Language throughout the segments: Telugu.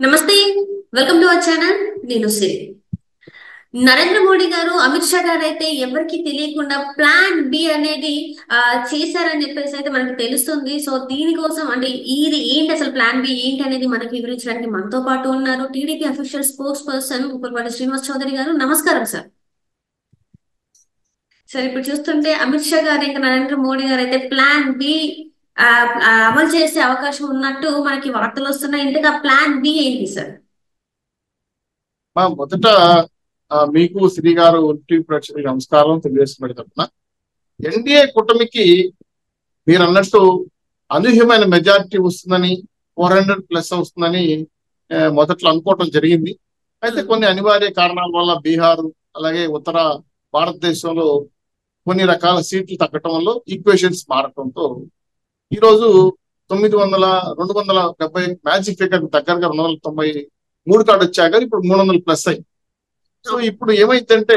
నమస్తే. Welcome to our channel. నేను సిరి. నరేంద్ర మోడీ గారు, అమిత్ షా గారు అయితే ఎవరికి తెలియకుండా ప్లాన్ బి అనేది చేశారని చెప్పేసి అయితే మనకి తెలుస్తుంది. సో దీనికోసం అంటే ఇది ఏంటి, అసలు ప్లాన్ బి ఏంటి అనేది మనకి వివరించడానికి మనతో పాటు ఉన్నారు TDP official spokesperson Uppalapati Srinivas Chowdary garu. నమస్కారం సార్. సార్, ఇప్పుడు చూస్తుంటే అమిత్ షా గారు ఇంకా నరేంద్ర మోడీ గారు అయితే ప్లాన్ బి అమలు చేసే అవకాశం ఉన్నట్టు మనకి వార్తలు వస్తున్నాయి. ఇంతగా ప్లాన్ బి ఏంటి సార్? మొదట మీకు శ్రీ గారు టీవీ ప్రేక్షకులకు నమస్కారం తెలియజేస్తున్నా. ఎన్డీఏ కూటమికి మీరు అన్నట్టు అనూహ్యమైన మెజారిటీ వస్తుందని, 400+ వస్తుందని మొదట్లో అనుకోవటం జరిగింది. అయితే కొన్ని అనివార్య కారణాల వల్ల బీహార్ అలాగే ఉత్తర భారతదేశంలో కొన్ని రకాల సీట్లు తగ్గటం వల్ల ఈక్వేషన్స్ మారటంతో ఈరోజు 270 మ్యాజిక్ ఫిగర్ దగ్గరగా 293 కాడు వచ్చాక ఇప్పుడు 300+ అయ్యి. సో ఇప్పుడు ఏమైందంటే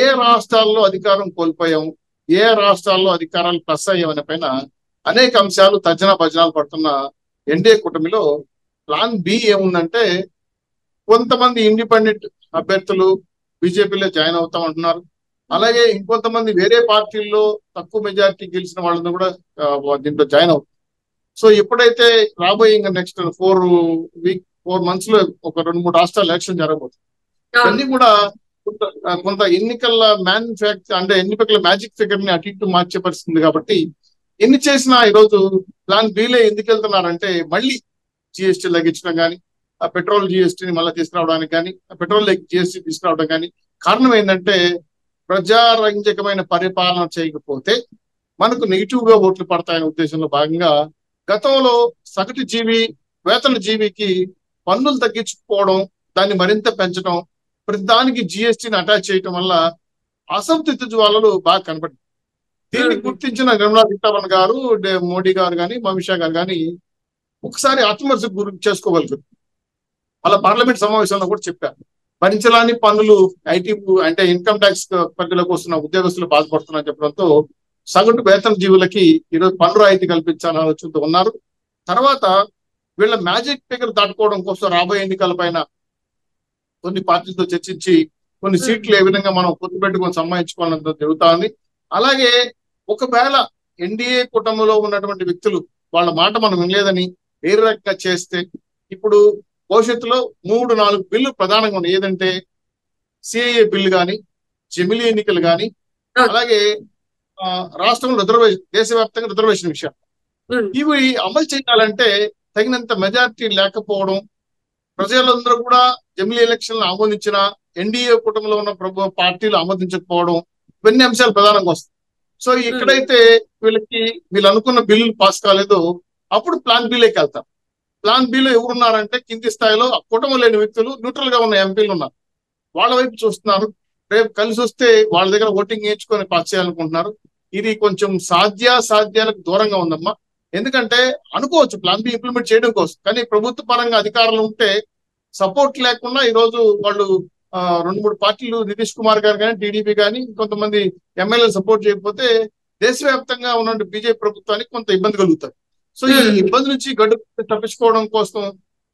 ఏ రాష్ట్రాల్లో అధికారం కోల్పోయాం, ఏ రాష్ట్రాల్లో అధికారాలు ప్లస్ అయ్యామనే పైన అనేక అంశాలు తర్జన భజనాలు పడుతున్న ఎన్డీఏ కూటమిలో ప్లాన్ బి ఏముందంటే, కొంతమంది ఇండిపెండెంట్ అభ్యర్థులు బీజేపీలో జాయిన్ అవుతామంటున్నారు. అలాగే ఇంకొంతమంది వేరే పార్టీల్లో తక్కువ మెజారిటీ గెలిచిన వాళ్ళని కూడా దీంట్లో జాయిన్ అవుతారు. సో ఎప్పుడైతే రాబోయే ఇంకా నెక్స్ట్ 4 months లో ఒక 2-3 రాష్ట్రాల ఎలక్షన్ జరగబోతుంది. ఇవన్నీ కూడా కొంత ఎన్నికల ఎన్నికల మ్యాజిక్ ఫిగర్ ని అటు ఇటు మార్చే పరిస్థితుంది. కాబట్టి ఎన్ని చేసినా ఈరోజు ప్లాన్ బిలో ఎందుకు వెళ్తున్నారంటే, మళ్ళీ జిఎస్టీ తగ్గించడం కానీ, ఆ పెట్రోల్ జిఎస్టీని మళ్ళీ తీసుకురావడానికి కానీ, పెట్రోల్ జిఎస్టీ తీసుకురావడం కానీ కారణం ఏంటంటే, ప్రజారంజకమైన పరిపాలన చేయకపోతే మనకు నెగిటివ్ గా ఓట్లు పడతాయనే ఉద్దేశంలో భాగంగా గతంలో సగటు జీవి, వేతన జీవికి పన్నులు తగ్గించుకోవడం, దాన్ని మరింత పెంచడం, ప్రతి దానికి జిఎస్టీని అటాచ్ చేయటం వల్ల అసంతృప్తి జ్వాలలు బాగా కనపడింది. దీన్ని గుర్తించిన నిర్మలా సీతారామన్ గారు, మోడీ గారు కానీ, అమిత్ షా గారు కానీ ఒకసారి ఆత్మహత్య గురి చేసుకోగలుగుతారు. వాళ్ళ పార్లమెంట్ సమావేశంలో కూడా చెప్పారు, భరించలాని పన్నులు ఐటీ అంటే ఇన్కమ్ ట్యాక్స్ పరిధిలోకి వస్తున్న ఉద్యోగస్తులు బాధపడుతున్నారని చెప్పడంతో సగటు వేతన జీవులకి ఈరోజు పన్ను రాయితీ కల్పించాలని ఆలోచనతో ఉన్నారు. తర్వాత వీళ్ళ మ్యాజిక్ ఫిగర్ దాటుకోవడం కోసం రాబోయే ఎన్నికల పైన కొన్ని పార్టీలతో చర్చించి కొన్ని సీట్లు ఏ విధంగా మనం పొత్తు పెట్టుకొని సంపాదించుకోవాలని జరుగుతా ఉంది. అలాగే ఒకవేళ ఎన్డీఏ కూటమిలో ఉన్నటువంటి వ్యక్తులు వాళ్ళ మాట మనం వినలేదని వేరే రకంగా చేస్తే, ఇప్పుడు భవిష్యత్తులో 3-4 బిల్లు ప్రధానంగా ఉన్నాయి. ఏదంటే సిఏఏ బిల్లు కానీ, జమిలీ ఎన్నికలు కానీ, అలాగే రాష్ట్రంలో రిజర్వేషన్, దేశవ్యాప్తంగా రిజర్వేషన్ విషయం, ఇవి అమలు చేయాలంటే తగినంత మెజారిటీ లేకపోవడం, ప్రజలందరూ కూడా జమిలీ ఎలక్షన్లు ఆమోదించిన ఎన్డీఏ కూటమిలో ఉన్న పార్టీలు ఆమోదించకపోవడం, ఇవన్నీ అంశాలు ప్రధానంగా వస్తాయి. సో ఎక్కడైతే వీళ్ళు అనుకున్న బిల్లులు పాస్ కాలేదో అప్పుడు ప్లాన్ బిలోకి వెళ్తారు. ప్లాన్ బిలో ఎవరున్నారంటే కింది స్థాయిలో కూటమి లేని వ్యక్తులు, న్యూట్రల్ గా ఉన్న ఎంపీలు ఉన్నారు. వాళ్ళ వైపు చూస్తున్నారు. రేపు కలిసి వస్తే వాళ్ళ దగ్గర ఓటింగ్ వేయించుకొని పాస్ చేయాలనుకుంటున్నారు. ఇది కొంచెం సాధ్యాలకు దూరంగా ఉందమ్మా. ఎందుకంటే అనుకోవచ్చు ప్లాన్ బి ఇంప్లిమెంట్ చేయడం కోసం, కానీ ప్రభుత్వ పరంగా అధికారులు ఉంటే సపోర్ట్ లేకుండా ఈరోజు వాళ్ళు 2-3 పార్టీలు, నితీష్ కుమార్ గారు కానీ, టీడీపీ కానీ, కొంతమంది ఎమ్మెల్యేలు సపోర్ట్ చేయకపోతే దేశవ్యాప్తంగా ఉన్న బీజేపీ ప్రభుత్వానికి కొంత ఇబ్బంది కలుగుతారు. సో ఈ ఇబ్బంది నుంచి గడ్డు తప్పించుకోవడం కోసం,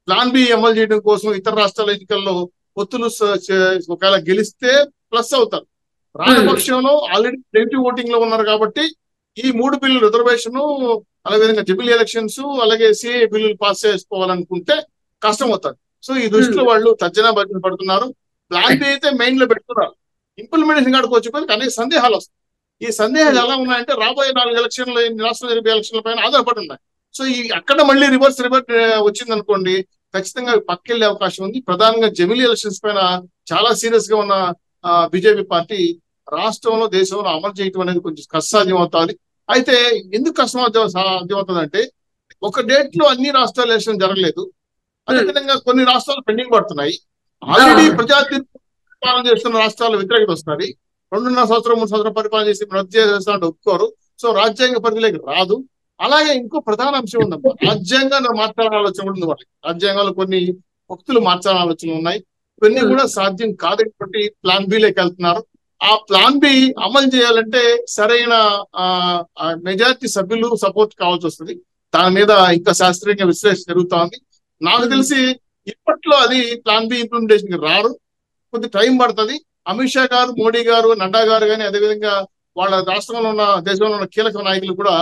ప్లాన్ బి అమలు చేయడం కోసం ఇతర రాష్ట్రాల ఎన్నికల్లో పొత్తులు ఒకవేళ గెలిస్తే ప్లస్ అవుతారు. రాజపక్షంలో ఆల్రెడీ నెగిటివ్ ఓటింగ్ లో ఉన్నారు. కాబట్టి ఈ 3 బిల్లు, రిజర్వేషన్, అలాగే జమిలీ ఎలక్షన్స్, అలాగే సిఏ బిల్లులు పాస్ చేసుకోవాలనుకుంటే కష్టం అవుతారు. సో ఈ దృష్టిలో వాళ్ళు తర్జనా భర్జన పడుతున్నారు. ప్లాన్ బి అయితే మెయిన్ లో పెడుతున్నారు. ఇంప్లిమెంటేషన్ కాడికి వచ్చి అనేక సందేహాలు వస్తాయి. ఈ సందేహాలు ఎలా ఉన్నాయంటే, రాబోయే 4 ఎలక్షన్లు, రాష్ట్ర ఎలక్షన్ల పైన ఆధారపడి ఉన్నాయి. సో ఈ అక్కడ మళ్ళీ రివర్స్ వచ్చింది అనుకోండి, ఖచ్చితంగా పక్కెళ్లే అవకాశం ఉంది. ప్రధానంగా జమిలీ ఎలక్షన్స్ పైన చాలా సీరియస్ గా ఉన్న బీజేపీ పార్టీ రాష్ట్రంలో, దేశంలో అమలు చేయటం అనేది కొంచెం కష్టసాధ్యం అవుతుంది. అయితే ఎందుకు సాధ్యం అవుతుంది అంటే, ఒక డేట్ లో అన్ని రాష్ట్రాల ఎలక్షన్ జరగలేదు. అదేవిధంగా కొన్ని రాష్ట్రాలు పెండింగ్ పడుతున్నాయి. ఆల్రెడీ పరిపాలన చేస్తున్న రాష్ట్రాల వ్యతిరేకత వస్తుంది. 2.5 సంవత్సరం 3 సంవత్సరం పరిపాలన చేసి రద్దు చేస్తానంటే ఒప్పుకోరు. సో రాజ్యాంగ పరిధిలోకి రాదు. అలాగే ఇంకో ప్రధాన అంశం ఉందమ్మా, రాజ్యాంగాన్ని మార్చాలని ఆలోచన ఉంది వాళ్ళకి. రాజ్యాంగంలో కొన్ని వ్యక్తులు మార్చాలని ఆలోచనలు ఉన్నాయి. ఇవన్నీ కూడా సాధ్యం కాదటువంటి ప్లాన్ బిలోకి వెళ్తున్నారు. ఆ ప్లాన్ బి అమలు చేయాలంటే సరైన మెజారిటీ సభ్యులు సపోర్ట్ కావాల్సి వస్తుంది. దాని మీద ఇంకా శాస్త్రీయంగా విశ్లేషణ జరుగుతా ఉంది. నాకు తెలిసి ఇప్పట్లో అది ప్లాన్ బి ఇంప్లిమెంటేషన్ కి రారు, కొద్ది టైం పడుతుంది. అమిత్ షా గారు, మోడీ గారు, నడ్డా గారు కానీ అదేవిధంగా వాళ్ళ రాష్ట్రంలో ఉన్న దేశంలో ఉన్న కీలక నాయకులు కూడా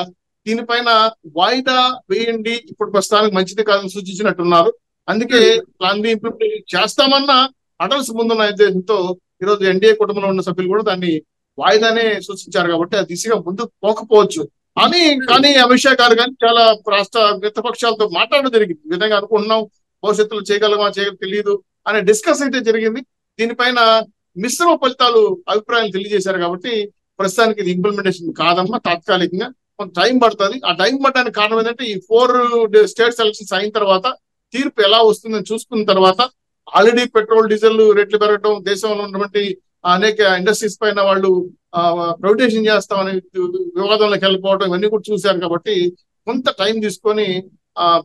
దీనిపైన వాయిదా వేయండి, ఇప్పుడు ప్రస్తుతానికి మంచిది కాదని సూచించినట్టున్నారు. అందుకే ప్లాన్ బి ఇంప్లిమెంటేషన్ చేస్తామన్న అటల్స్ ముందున్న ఉద్దేశంతో ఈరోజు ఎన్డీఏ కుటుంబంలో ఉన్న సభ్యులు కూడా దాన్ని వాయిదానే సూచించారు. కాబట్టి ఆ దిశగా ముందుకు పోకపోవచ్చు కానీ అమిత్ షా గారు కానీ చాలా రాష్ట్ర మిత్రపక్షాలతో మాట్లాడడం జరిగింది. ఈ విధంగా అనుకుంటున్నాం, భవిష్యత్తులో చేయగలమా తెలియదు అనే డిస్కస్ అయితే జరిగింది. దీనిపైన మిశ్రమ ఫలితాలు అభిప్రాయాలు తెలియజేశారు. కాబట్టి ప్రస్తుతానికి ఇది ఇంప్లిమెంటేషన్ కాదమ్మా, తాత్కాలికంగా కొంత టైం పడుతుంది. ఆ టైం పడడానికి కారణం ఏంటంటే ఈ 4 స్టేట్ ఎలక్షన్స్ అయిన తర్వాత తీర్పు ఎలా వస్తుందని చూసుకున్న తర్వాత ఆల్రెడీ పెట్రోల్ డీజిల్ రేట్లు పెరగడం, దేశంలో ఉన్నటువంటి అనేక ఇండస్ట్రీస్ పైన వాళ్ళు ప్రైవేటైజేషన్ చేస్తామని వివాదంలోకి వెళ్ళిపోవడం ఇవన్నీ కూడా చూశారు. కాబట్టి కొంత టైం తీసుకొని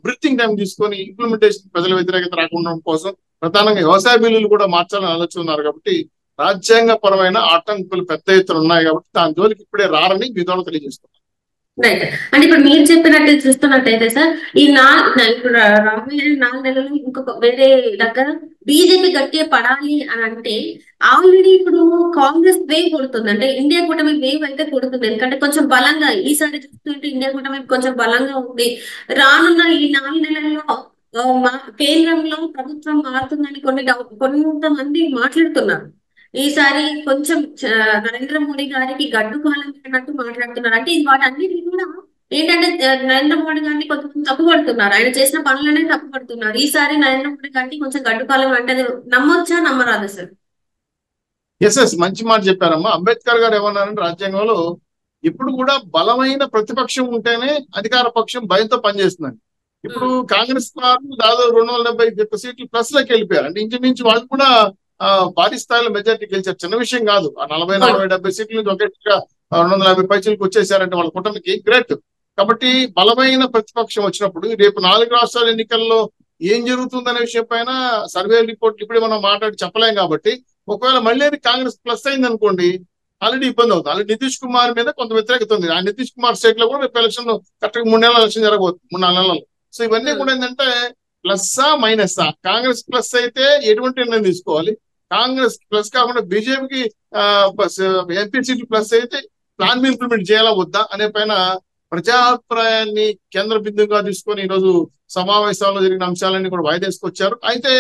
బ్రీతింగ్ టైం తీసుకొని ఇంప్లిమెంటేషన్ ప్రజల వ్యతిరేకత రాకుండా కోసం ప్రధానంగా వ్యవసాయ బిల్లులు కూడా మార్చాలని ఆలోచన ఉన్నారు. కాబట్టి రాజ్యాంగపరమైన ఆటంకులు పెద్ద ఎత్తున ఉన్నాయి. కాబట్టి దాని జోలికి ఇప్పుడే రారని మీ ద్వారా తెలియజేస్తున్నారు. రైట్. అంటే ఇప్పుడు మీరు చెప్పినట్టు చూస్తున్నట్టయితే సార్, ఈ ఇప్పుడు రాబోయే 4 నెలలు ఇంకొక వేరే దగ్గర బీజేపీ గట్టిగా పడాలి అని అంటే ఆల్రెడీ ఇప్పుడు కాంగ్రెస్ వేవ్ కొడుతుంది, అంటే ఇండియా కూటమి వేవ్ అయితే కొడుతుంది. ఎందుకంటే కొంచెం బలంగా ఈసారి చూస్తుంటే ఇండియా కూటమి కొంచెం బలంగా ఉంది. రానున్న ఈ 4 నెలల్లో కేంద్రంలో ప్రభుత్వం మారుతుందని కొంతమంది మాట్లాడుతున్నారు. ఈసారి కొంచెం నరేంద్ర మోడీ గారికి గడ్డు కాలం అన్నట్టు మాట్లాడుతున్నారు. అంటే వాటన్నిటిని కూడా ఏంటంటే నరేంద్ర మోడీ గారిని కొంచెం తప్పుపడుతున్నారు, ఆయన చేసిన పనులనే తప్పుపడుతున్నారు. ఈసారి నరేంద్ర మోడీ గారికి కొంచెం గడ్డు కాలం అంటే అది నమ్మొచ్చా నమ్మరాదా సార్? ఎస్ మంచి మాట చెప్పారమ్మా. అంబేద్కర్ గారు ఏమన్నారంటే రాజ్యాంగంలో ఇప్పుడు కూడా బలమైన ప్రతిపక్షం ఉంటేనే అధికార పక్షం భయంతో పనిచేస్తుందండి. ఇప్పుడు కాంగ్రెస్ వారు దాదాపు 270 సీట్లు ప్లస్ లోకి వెళ్ళిపోయారు. అంటే ఇంచుమించు వాళ్ళు కూడా భారీ స్థాయిలో మెజార్టీ గెలిచారు. చిన్న విషయం కాదు. ఆ 40-70 సీట్ల నుంచి ఒకేసారిగా 250 పైచీలకు వచ్చేసారంటే వాళ్ళ కూటమికి గ్రేట్. కాబట్టి బలమైన ప్రతిపక్షం వచ్చినప్పుడు రేపు 4 రాష్ట్రాల ఎన్నికల్లో ఏం జరుగుతుందనే విషయం పైన సర్వే రిపోర్ట్లు ఇప్పుడే మనం మాట్లాడి చెప్పలేం. కాబట్టి ఒకవేళ మళ్ళీ కాంగ్రెస్ ప్లస్ అయింది అనుకోండి, ఆల్రెడీ ఇబ్బంది అవుతుంది. ఆల్రెడీ నితీష్ కుమార్ మీద కొంత వ్యతిరేకత ఉంది. ఆ నితీష్ కుమార్ స్టేట్ లో కూడా రేపు ఎలక్షన్ కరెక్ట్ గా 3 నెలల ఎలక్షన్ జరగబోతుంది, 3-4 నెలలు. సో ఇవన్నీ కూడా ఏంటంటే ప్లస్సా మైనస్సా. కాంగ్రెస్ ప్లస్ అయితే ఎటువంటి నిర్ణయం తీసుకోవాలి, కాంగ్రెస్ ప్లస్ కాకుండా బీజేపీకి ఎంపీ సీట్లు ప్లస్ అయితే ప్లాన్ బి ఇంప్లిమెంట్ చేయాలా వద్దా అనే పైన ప్రజాభిప్రాయాన్ని కేంద్ర బిందువుగా తీసుకొని ఈరోజు సమావేశాల్లో జరిగిన అంశాలన్నీ కూడా వాయిదేసుకొచ్చారు. అయితే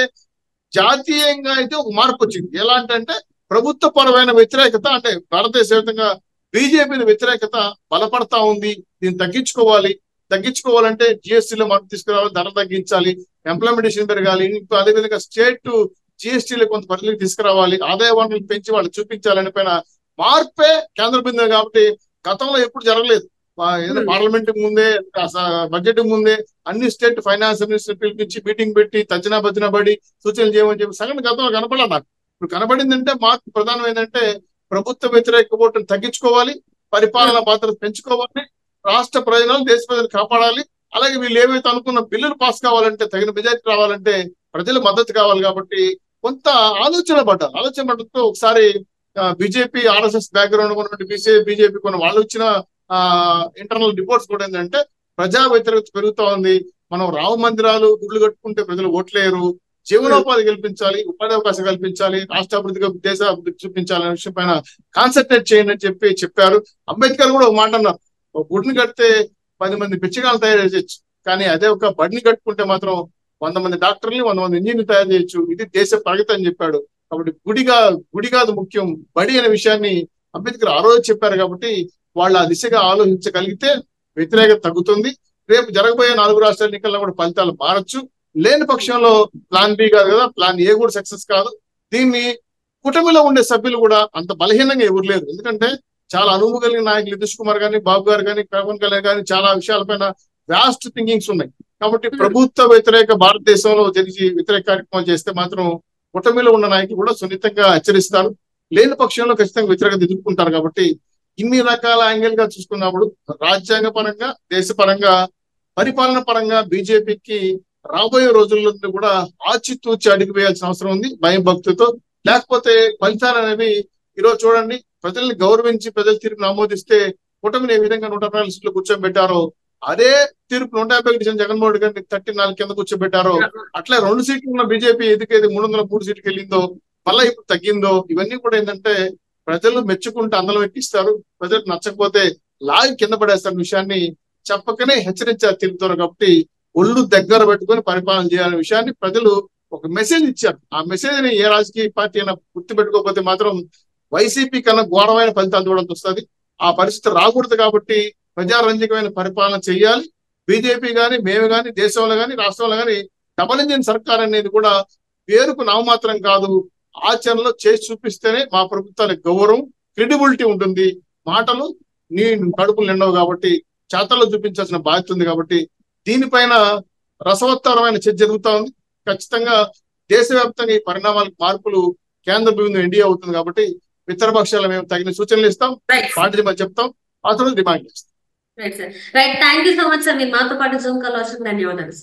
జాతీయంగా అయితే ఒక మార్పు వచ్చింది. ఎలా అంటే ప్రభుత్వ పరమైన వ్యతిరేకత, అంటే భారతదేశ వ్యాప్తంగా బీజేపీ వ్యతిరేకత బలపడతా ఉంది. దీన్ని తగ్గించుకోవాలంటే జిఎస్టీలో మార్పు తీసుకురావాలి, ధర తగ్గించాలి, ఎంప్లాయ్మెంటేషన్ పెరగాలి, అదేవిధంగా స్టేట్ జిఎస్టీలో కొంత పరిధికి తీసుకురావాలి, ఆదాయ వనరులు పెంచి వాళ్ళు చూపించాలని పైన మార్పే కేంద్ర బిందువు. కాబట్టి గతంలో ఎప్పుడు జరగలేదు. ఏదో పార్లమెంట్ ముందే బడ్జెట్ ముందే అన్ని స్టేట్ ఫైనాన్స్ మినిస్టర్ పిలిపించి మీటింగ్ పెట్టి తజ్జనా బజ్జనా పడి సూచనలు చేయమని చెప్పి సంగతి గతంలో కనపడలేదు నాకు. ఇప్పుడు కనబడిందంటే మార్పు ప్రధానం ఏంటంటే ప్రభుత్వ వ్యతిరేక ఓటును తగ్గించుకోవాలి, పరిపాలన బాధ్యత పెంచుకోవాలి, రాష్ట్ర ప్రయోజనాలు దేశ ప్రజలు కాపాడాలి. అలాగే వీళ్ళు ఏవైతే అనుకున్న బిల్లులు పాస్ కావాలంటే తగిన మెజారిటీ రావాలంటే ప్రజల మద్దతు కావాలి. కాబట్టి కొంత ఆలోచన పడ్డతో ఒకసారి బీజేపీ ఆర్ఎస్ఎస్ బ్యాక్గ్రౌండ్ ఉన్నటువంటి బీజేపీ కొన్ని వాళ్ళు ఇచ్చిన ఇంటర్నల్ రిపోర్ట్స్ కూడా ఏంటంటే ప్రజా వ్యతిరేకత పెరుగుతా ఉంది. మనం రామ మందిరాలు గుడ్లు కట్టుకుంటే ప్రజలు ఓట్లేరు, జీవనోపాధి కల్పించాలి, ఉపాధి అవకాశం కల్పించాలి, రాష్ట్ర అభివృద్ధిగా దేశ అభివృద్ధి చూపించాలనే విషయం పైన కాన్సన్ట్రేట్ చేయండి అని చెప్పారు. అంబేద్కర్ కూడా ఒక మాట అన్నారు, ఒక గుడిని కడితే 10 మంది పిచ్చగాళ్ళు తయారు చేయొచ్చు, కానీ అదే ఒక బడిని కట్టుకుంటే మాత్రం 100 మంది డాక్టర్ని 100 మంది ఇంజనీర్లు తయారు చేయొచ్చు, ఇది దేశ ప్రగతి అని చెప్పాడు. కాబట్టి గుడి కాదు ముఖ్యం, బడి అనే విషయాన్ని అంబేద్కర్ ఆ రోజు చెప్పారు. కాబట్టి వాళ్ళు ఆ దిశగా ఆలోచించగలిగితే వ్యతిరేకత తగ్గుతుంది. రేపు జరగబోయే 4 రాష్ట్రాల ఎన్నికల్లో కూడా ఫలితాలు మారచ్చు. లేని పక్షంలో ప్లాన్ బి కాదు కదా, ప్లాన్ ఏ కూడా సక్సెస్ కాదు. దీన్ని కూటమిలో ఉండే సభ్యులు కూడా అంత బలహీనంగా ఎవరు లేరు. ఎందుకంటే చాలా అనుభవం కలిగిన నాయకులు నితీష్ కుమార్ గానీ, బాబు గారు కానీ, పవన్ కళ్యాణ్ కానీ చాలా విషయాలపైన వ్యాస్ట్ థింకింగ్స్ ఉన్నాయి. కాబట్టి ప్రభుత్వ వ్యతిరేక భారతదేశంలో జరిగి వ్యతిరేక కార్యక్రమాలు చేస్తే మాత్రం కూటమిలో ఉన్న నాయకులు కూడా సున్నితంగా హెచ్చరిస్తారు. లేని పక్షంలో ఖచ్చితంగా వ్యతిరేకత ఎదుర్కొంటారు. కాబట్టి ఇన్ని రకాల యాంగిల్ గా చూసుకున్నప్పుడు రాజ్యాంగ పరంగా, దేశపరంగా, పరిపాలన పరంగా బీజేపీకి రాబోయే రోజుల్లో కూడా ఆచితూచి అడుగు వేయాల్సిన అవసరం ఉంది భయం భక్తితో. లేకపోతే ఫలితాలు అనేవి ఈరోజు చూడండి, ప్రజల్ని గౌరవించి ప్రజల తీర్పును ఆమోదిస్తే కూటమిని ఏ విధంగా 140 సీట్లు కూర్చోబెట్టారో అదే తీర్పు 150 డివిజన్ జగన్మోహన్ రెడ్డి గారిని 34 కింద కూర్చోబెట్టారో అట్లే 2 సీట్లు ఉన్న బీజేపీ ఎదుకేది 303 సీట్కి వెళ్ళిందో మళ్ళీ ఇప్పుడు తగ్గిందో ఇవన్నీ కూడా ఏంటంటే ప్రజలు మెచ్చుకుంటే అందరం ఎక్కిస్తారు, ప్రజలకు నచ్చకపోతే లాగి కింద పడేస్తారు విషయాన్ని చెప్పకనే హెచ్చరించారు తీర్పుతారు. కాబట్టి ఒళ్ళు దగ్గర పెట్టుకొని పరిపాలన చేయాలనే విషయాన్ని ప్రజలు ఒక మెసేజ్ ఇచ్చారు. ఆ మెసేజ్ ని ఏ రాజకీయ పార్టీ అయినా గుర్తుపెట్టుకోకపోతే మాత్రం వైసీపీ కన్నా ఘోరమైన ఫలితాలు చూడాల్సి వస్తుంది. ఆ పరిస్థితి రాకూడదు. కాబట్టి ప్రజారంజకమైన పరిపాలన చేయాలి. బీజేపీ గాని మేము గాని దేశంలో గాని రాష్ట్రంలో గాని డబల్ ఇంజిన్ సర్కార్ అనేది కూడా పేరుకు నామమాత్రం కాదు, ఆచరణలో చేసి చూపిస్తేనే మా ప్రభుత్వానికి గౌరవం, క్రెడిబిలిటీ ఉంటుంది. మాటలు నీ కడుపులు నిండవు కాబట్టి చేతల్లో చూపించాల్సిన బాధ్యత ఉంది. కాబట్టి దీనిపైన రసవత్తరమైన చర్చ జరుగుతా ఉంది. ఖచ్చితంగా దేశవ్యాప్తంగా ఈ పరిణామాలకు మార్పులు కేంద్ర బిందు ఎన్డీఏ అవుతుంది. కాబట్టి ఇతర పక్షాలు మేము తగిన సూచనలు ఇస్తాం, పార్టీ మరి చెప్తాం, ఆ తర్వాత డిమాండ్ చేస్తాం. Right sir, right. Thank you so much sir, మీరు మాతో పాటు జూమ్ కాల్ వచ్చిన ధన్యవాదాలు.